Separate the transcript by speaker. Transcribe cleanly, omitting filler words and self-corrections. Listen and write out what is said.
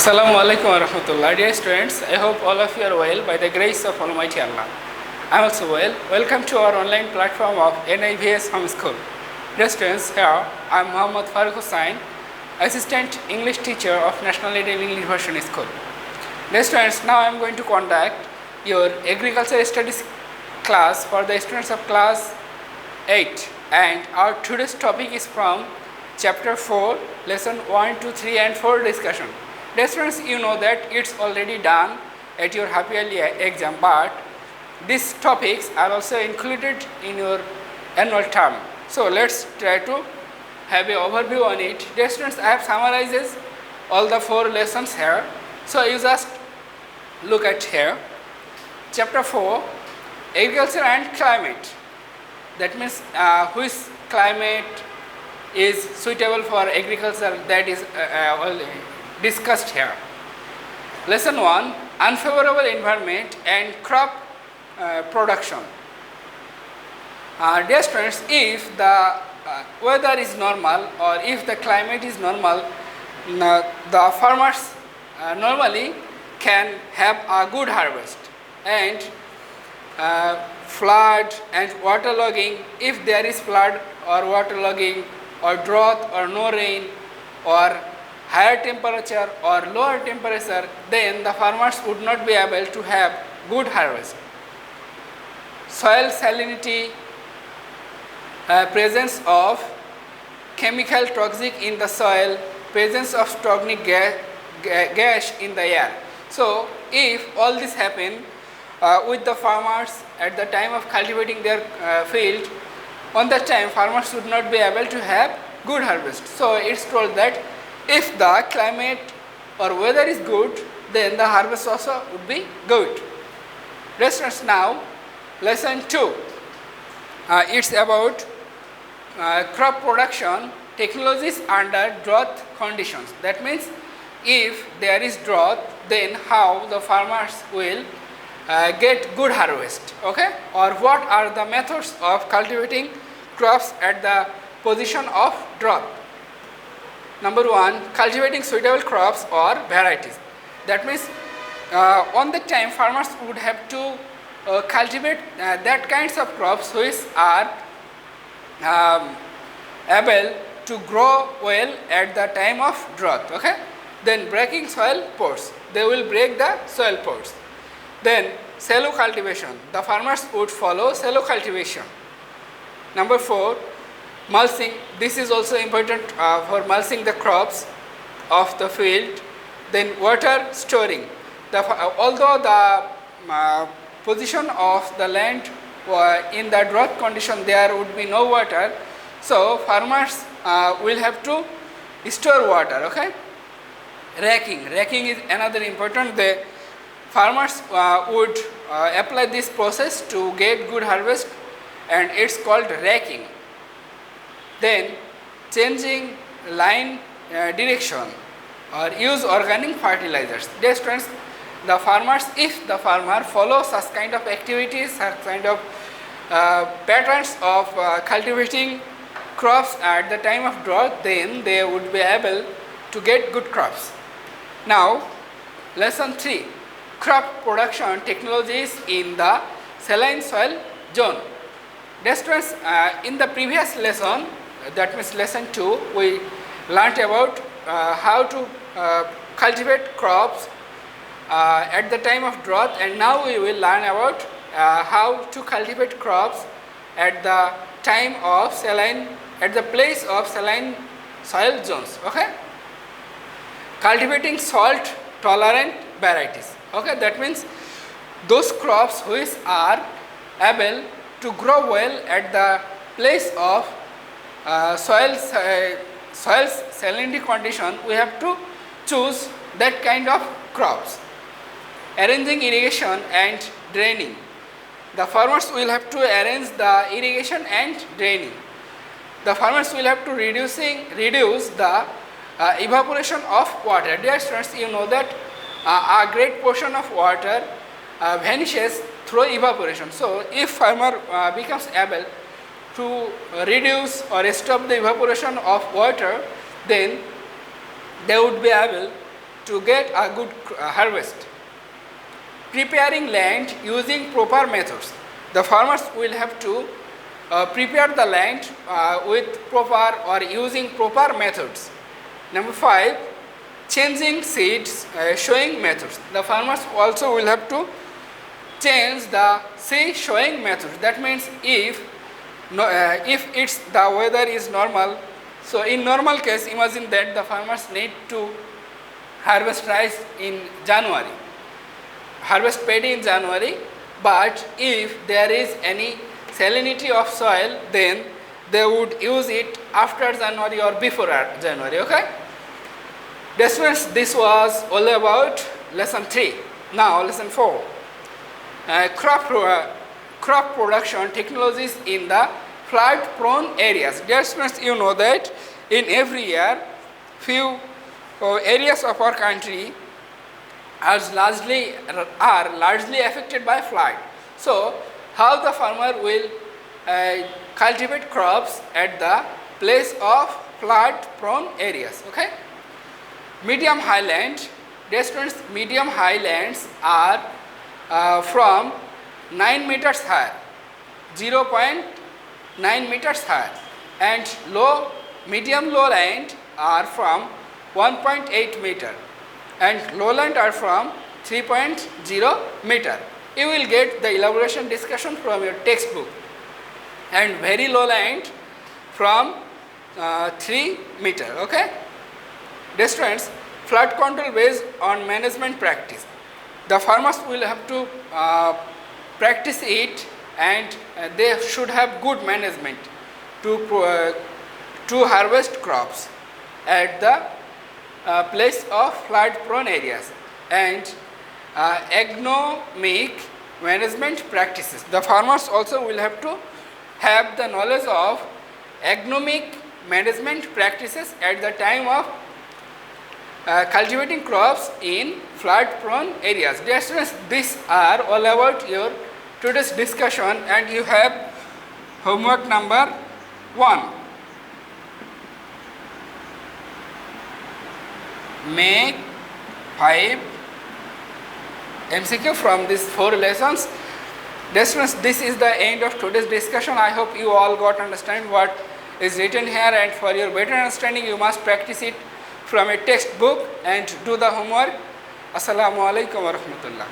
Speaker 1: Assalamu alaikum wa rahmatullah. Dear students, I hope all of you are well by the grace of Almighty Allah. I am also well. Welcome to our online platform of NIVS Home School. Dear students, here I am Muhammad Faruk Hossain, Assistant English Teacher of National Indian English Version School. Dear students, now I am going to conduct your Agriculture Studies class for the students of class 8, and our today's topic is from Chapter 4, Lesson 1, 2, 3 and 4 discussion. Dear students, you know that it's already done at your half yearly exam, but these topics are also included in your annual term. So let's try to have an overview on it. Dear students, I have summarized all the 4 lessons here. So you just look at here. Chapter 4, Agriculture and Climate. That means which climate is suitable for agriculture, that is discussed here. Lesson 1, Unfavorable Environment and Crop Production. Dear students, if the weather is normal or if the climate is normal, the farmers normally can have a good harvest. And flood and waterlogging, if there is flood or waterlogging or drought or no rain or higher temperature or lower temperature, then the farmers would not be able to have good harvest. Soil salinity, presence of chemical toxic in the soil, presence of toxic gas in the air. So if all this happen with the farmers at the time of cultivating their field, on that time farmers would not be able to have good harvest. So it's told that if the climate or weather is good, then the harvest also would be good. Let's now lesson 2. It's about crop production technologies under drought conditions. That means if there is drought, then how the farmers will get good harvest, okay? Or what are the methods of cultivating crops at the position of drought. Number 1, cultivating suitable crops or varieties. That means on the time farmers would have to cultivate that kinds of crops which are able to grow well at the time of drought, okay? Then breaking soil pores. They will break the soil pores. Then shallow cultivation. The farmers would follow shallow cultivation. Number 4, mulching. This is also important for mulching the crops of the field. Then water storing. Although the position of the land in the drought condition, there would be no water, so farmers will have to store water, okay? Racking. Racking is another important. The farmers would apply this process to get good harvest, and it's called racking. Then changing line direction or use organic fertilizers. Dear students, the farmers, if the farmer follows such kind of activities, such kind of patterns of cultivating crops at the time of drought, then they would be able to get good crops. Now lesson 3, crop production technologies in the saline soil zone. Dear students, in the previous lesson, that means lesson 2, we learnt about how to cultivate crops at the time of drought, and now we will learn about how to cultivate crops at the time of saline, at the place of saline soil zones, okay? Cultivating salt tolerant varieties, okay? That means those crops which are able to grow well at the place of soil's salinity condition, we have to choose that kind of crops. Arranging irrigation and draining. The farmers will have to arrange the irrigation and draining. The farmers will have to reduce the evaporation of water. Dear students, you know that a great portion of water vanishes through evaporation. So if farmer becomes able to reduce or stop the evaporation of water, then they would be able to get a good harvest. Preparing land using proper methods. The farmers will have to prepare the land with proper or using proper methods. Number 5, changing seeds sowing methods. The farmers also will have to change the seed sowing method. That means if it's the weather is normal, so in normal case, imagine that the farmers need to harvest rice in January, harvest paddy in January, but if there is any salinity of soil, then they would use it after January or before January. Okay. This was all about lesson 3. Now lesson 4. Crop production technologies in the flood prone areas. Dear students, you know that in every year few areas of our country are largely affected by flood. So how the farmer will cultivate crops at the place of flood prone areas. Okay. Medium highland. Dear students, medium highlands are from 9 meters high, 0.9 meters high, and medium lowland are from 1.8 meter, and lowland are from 3.0 meter. You will get the elaboration discussion from your textbook. And very lowland from 3 meter. Okay. Dear students, flood control based on management practice. The farmers will have to practice it, and they should have good management to harvest crops at the place of flood prone areas, and agronomic management practices. The farmers also will have to have the knowledge of agronomic management practices at the time of cultivating crops in flood prone areas. Dear students, these are all about your today's discussion, and you have homework number 1. Make 5 MCQ from these 4 lessons. Dear students, this is the end of today's discussion. I hope you all got understand what is written here, and for your better understanding you must practice it from a textbook and do the homework. Assalamu alaikum wa rahmatullah.